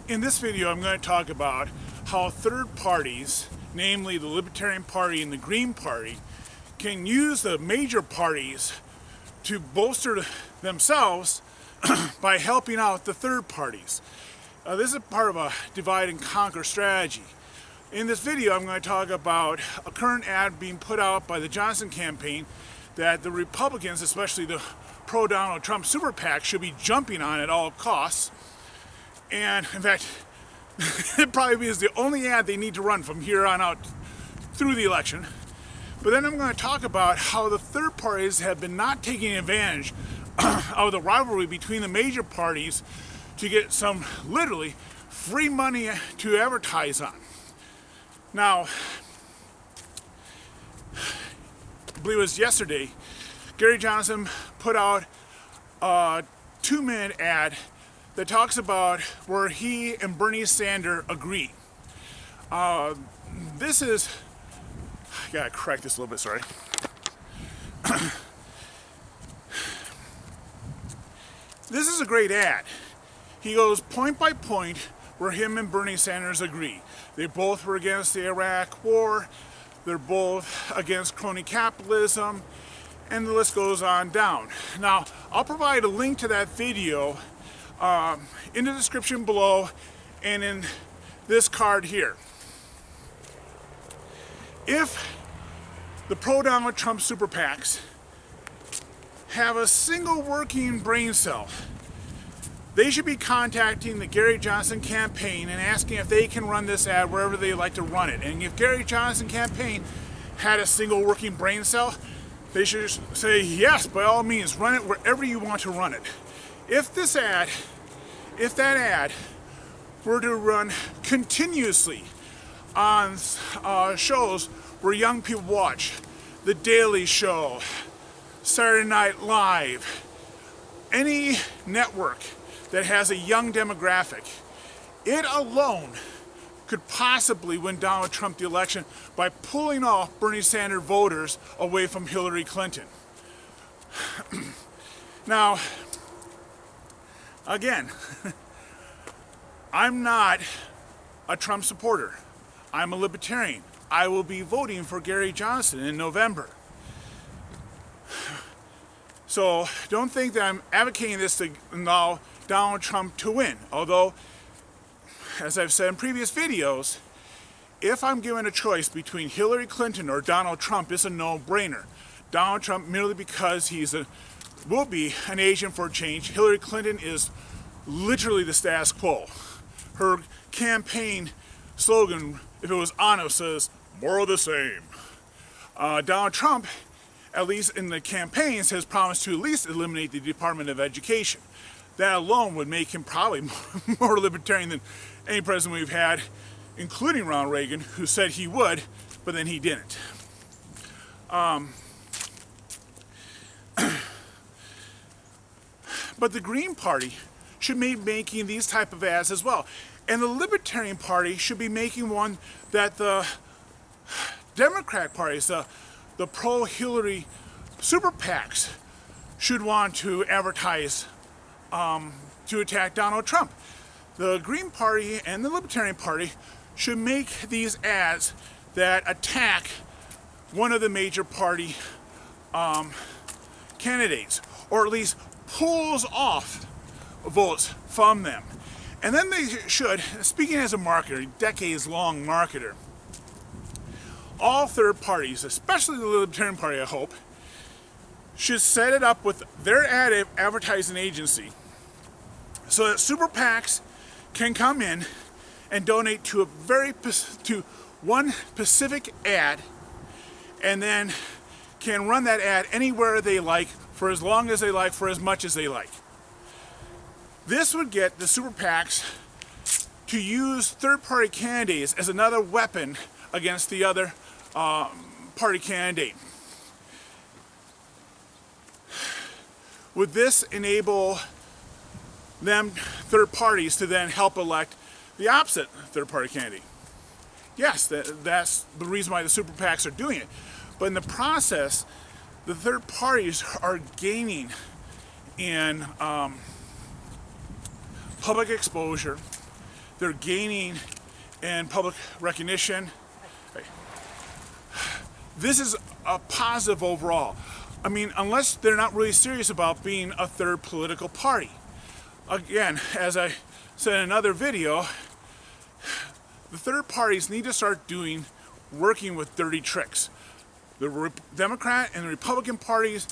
In this video, I'm going to talk about how third parties, namely the Libertarian Party and the Green Party, can use the major parties to bolster themselves by helping out the third parties. This is part of a divide and conquer strategy. In this video, I'm going to talk about a current ad being put out by the Johnson campaign that the Republicans, especially the pro-Donald Trump super PAC, should be jumping on at all costs. And in fact, it probably is the only ad they need to run from here on out through the election. But then I'm going to talk about how the third parties have been not taking advantage of the rivalry between the major parties to get some literally free money to advertise on. Now, I believe it was yesterday, Gary Johnson put out a 2-minute ad that talks about where he and Bernie Sanders agree. This is, I gotta correct this a little bit, sorry. This is a great ad. He goes point by point where him and Bernie Sanders agree. They both were against the Iraq War, they're both against crony capitalism, and the list goes on down. Now, I'll provide a link to that video in the description below and in this card here. If the pro-Donald Trump super PACs have a single working brain cell, they should be contacting the Gary Johnson campaign and asking if they can run this ad wherever they like to run it. And if Gary Johnson campaign had a single working brain cell, they should say, yes, by all means, run it wherever you want to run it. If that ad were to run continuously on shows where young people watch, The Daily Show, Saturday Night Live, any network that has a young demographic, it alone could possibly win Donald Trump the election by pulling off Bernie Sanders voters away from Hillary Clinton. Now, again, I'm not a Trump supporter. I'm a libertarian. I will be voting for Gary Johnson in November. So don't think that I'm advocating this to allow Donald Trump to win. Although, as I've said in previous videos, if I'm given a choice between Hillary Clinton or Donald Trump, it's a no-brainer. Donald Trump merely because will be an agent for change. Hillary Clinton is literally the status quo. Her campaign slogan, if it was honest, says, more of the same. Donald Trump, at least in the campaigns, has promised to at least eliminate the Department of Education. That alone would make him probably more libertarian than any president we've had, including Ronald Reagan, who said he would, but then he didn't. But the Green Party should be making these type of ads as well. And the Libertarian Party should be making one that the Democrat parties, the pro-Hillary super PACs, should want to advertise to attack Donald Trump. The Green Party and the Libertarian Party should make these ads that attack one of the major party candidates, or at least pulls off votes from them. And then they should, speaking as a marketer, decades-long marketer, all third parties, especially the Libertarian Party, I hope, should set it up with their advertising agency so that super PACs can come in and donate to one specific ad, and then can run that ad anywhere they like, for as long as they like, for as much as they like. This would get the super PACs to use third-party candidates as another weapon against the other party candidate. Would this enable them, third parties, to then help elect the opposite third-party candidate? Yes, that's the reason why the super PACs are doing it. But in the process, the third parties are gaining in public exposure. they're gaining in public recognition. This is a positive overall. I mean, unless they're not really serious about being a third political party. Again, as I said in another video, the third parties need to start working with dirty tricks. The Democrat and the Republican parties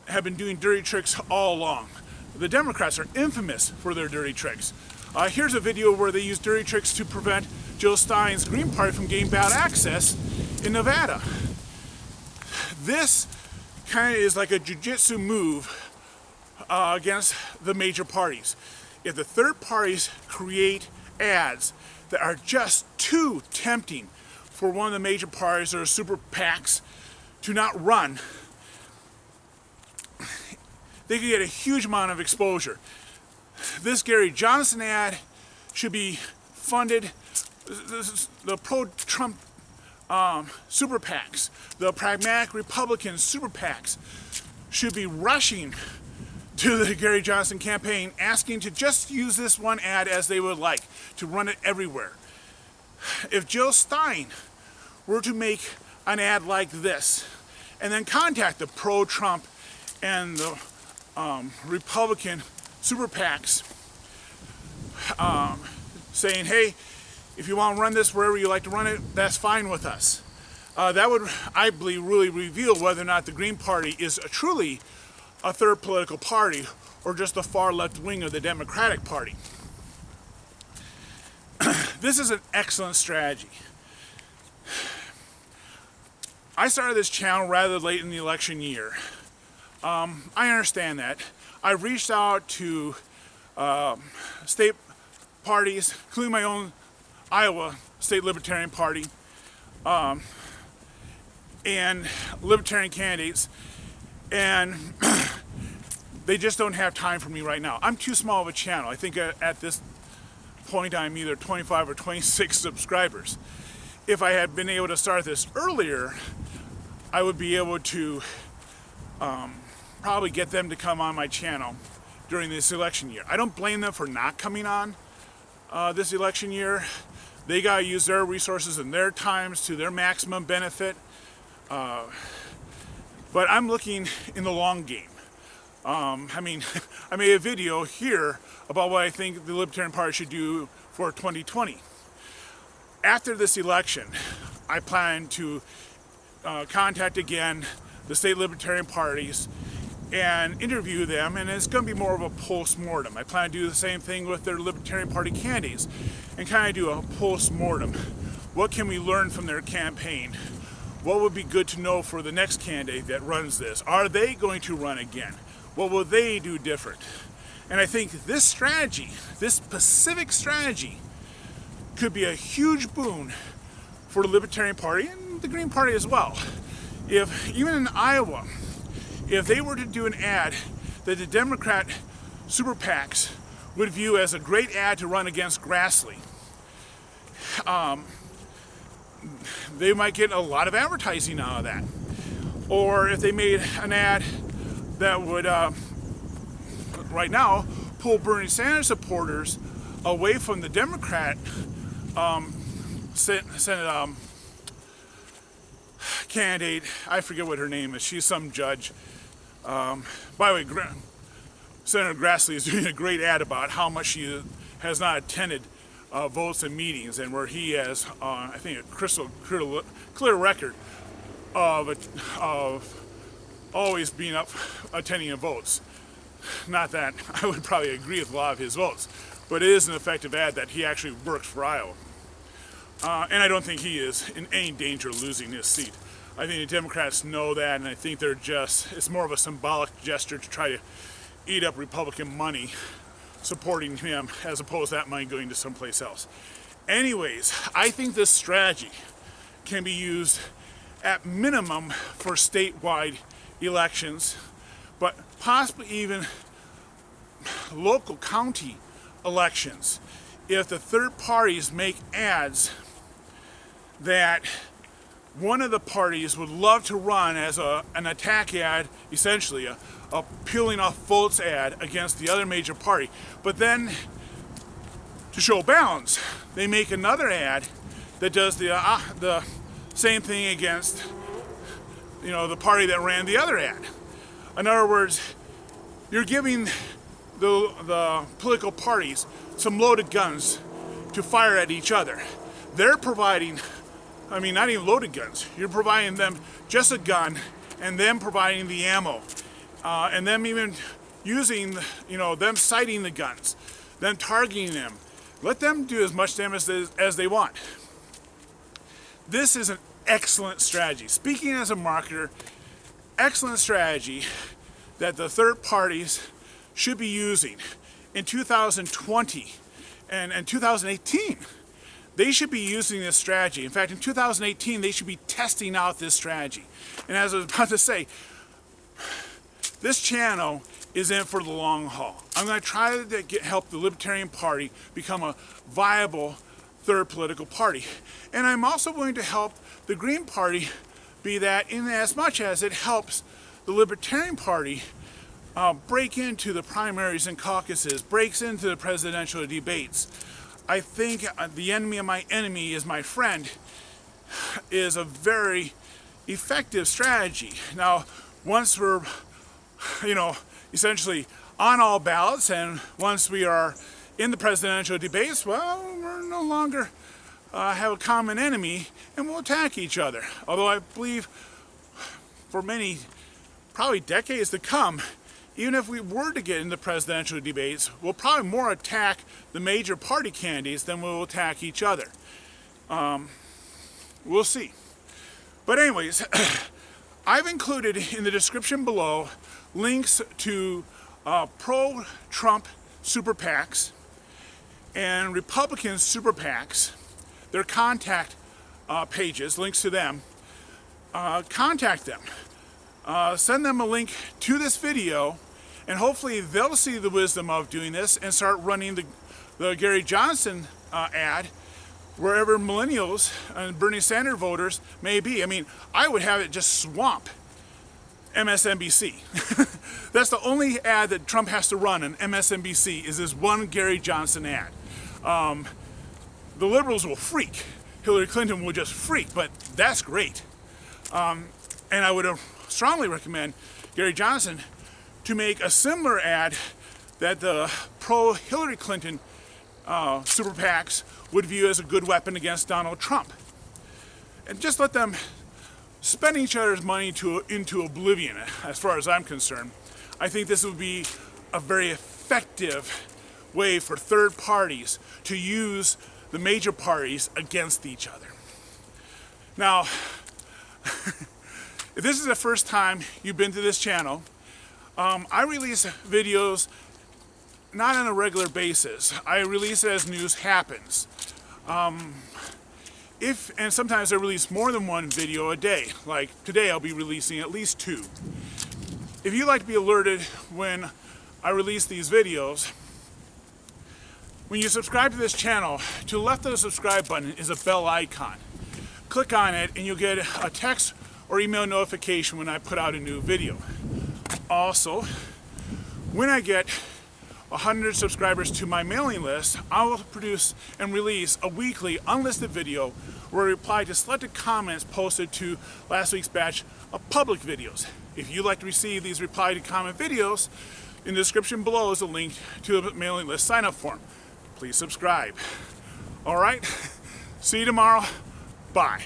have been doing dirty tricks all along. The Democrats are infamous for their dirty tricks. Here's a video where they use dirty tricks to prevent Jill Stein's Green Party from getting ballot access in Nevada. This kind of is like a jiu-jitsu move against the major parties. If the third parties create ads that are just too tempting for one of the major parties or super PACs to not run, they could get a huge amount of exposure. This Gary Johnson ad should be funded. The pro-Trump super PACs, the pragmatic Republican super PACs should be rushing to the Gary Johnson campaign, asking to just use this one ad as they would like, to run it everywhere. If Jill Stein were to make an ad like this, and then contact the pro-Trump and the Republican super PACs, saying, hey, if you want to run this wherever you like to run it, that's fine with us. That would, I believe, really reveal whether or not the Green Party is truly a third political party or just the far left wing of the Democratic Party. This is an excellent strategy. I started this channel rather late in the election year. I understand that. I've reached out to state parties, including my own Iowa State Libertarian Party, and libertarian candidates, and they just don't have time for me right now. I'm too small of a channel. I think at this point I'm either 25 or 26 subscribers. If I had been able to start this earlier, I would be able to probably get them to come on my channel during this election year. I don't blame them for not coming on this election year. They gotta use their resources and their times to their maximum benefit. But I'm looking in the long game. I mean, I made a video here about what I think the Libertarian Party should do for 2020. After this election, I plan to contact again the state Libertarian parties and interview them, and it's going to be more of a post-mortem. I plan to do the same thing with their Libertarian Party candidates and kind of do a post-mortem. What can we learn from their campaign? What would be good to know for the next candidate that runs this? Are they going to run again? What will they do different? And I think this strategy, this specific strategy, could be a huge boon for the Libertarian Party and the Green Party as well. If, even in Iowa, if they were to do an ad that the Democrat super PACs would view as a great ad to run against Grassley, they might get a lot of advertising out of that. Or if they made an ad that would, right now, pull Bernie Sanders supporters away from the Democrat Senate candidate. I forget what her name is. She's some judge. By the way, Senator Grassley is doing a great ad about how much she has not attended votes and meetings, and where he has, I think, a crystal clear record of always being up attending votes. Not that I would probably agree with a lot of his votes, but it is an effective ad that he actually works for Iowa. And I don't think he is in any danger of losing his seat. I think the Democrats know that, and I think it's more of a symbolic gesture to try to eat up Republican money supporting him, as opposed to that money going to someplace else. Anyways, I think this strategy can be used at minimum for statewide elections, but possibly even local county elections. If the third parties make ads that one of the parties would love to run as an attack ad, essentially a peeling off votes ad against the other major party, but then To show balance, they make another ad that does the same thing against, the party that ran the other ad. In other words, you're giving the political parties some loaded guns to fire at each other. They're providing, not even loaded guns. You're providing them just a gun, and them providing the ammo, and them even using, them sighting the guns, them targeting them. Let them do as much damage as they want. This is an excellent strategy. Speaking as a marketer, excellent strategy that the third parties should be using in 2020 and 2018. They should be using this strategy. In fact, in 2018, they should be testing out this strategy. And as I was about to say, this channel is in for the long haul. I'm going to try to help the Libertarian Party become a viable third political party. And I'm also going to help the Green Party be that in as much as it helps the Libertarian Party break into the primaries and caucuses, breaks into the presidential debates. I think the enemy of my enemy is my friend is a very effective strategy. Now, once we're, essentially on all ballots, and once we are in the presidential debates, well, we're no longer have a common enemy, and we'll attack each other. Although I believe for many, probably decades to come, even if we were to get into presidential debates, we'll probably more attack the major party candidates than we'll attack each other. We'll see. But anyways, I've included in the description below links to pro-Trump super PACs and Republican super PACs, their contact pages, links to them. Contact them. Send them a link to this video, and hopefully they'll see the wisdom of doing this and start running the Gary Johnson ad wherever millennials and Bernie Sanders voters may be. I would have it just swamp MSNBC. That's the only ad that Trump has to run on MSNBC is this one Gary Johnson ad. The liberals will freak. Hillary Clinton will just freak, but that's great. And I would strongly recommend Gary Johnson to make a similar ad that the pro-Hillary Clinton super PACs would view as a good weapon against Donald Trump. And just let them spend each other's money into oblivion, as far as I'm concerned. I think this would be a very effective way for third parties to use the major parties against each other. Now, if this is the first time you've been to this channel, I release videos not on a regular basis. I release it as news happens. And sometimes I release more than one video a day. Like today I'll be releasing at least 2. If you'd like to be alerted when I release these videos, when you subscribe to this channel, to the left of the subscribe button is a bell icon. Click on it and you'll get a text or email notification when I put out a new video. Also, when I get 100 subscribers to my mailing list, I will produce and release a weekly unlisted video where I reply to selected comments posted to last week's batch of public videos. If you'd like to receive these reply to comment videos, in the description below is a link to the mailing list sign up form. Please subscribe. All right, see you tomorrow. Bye.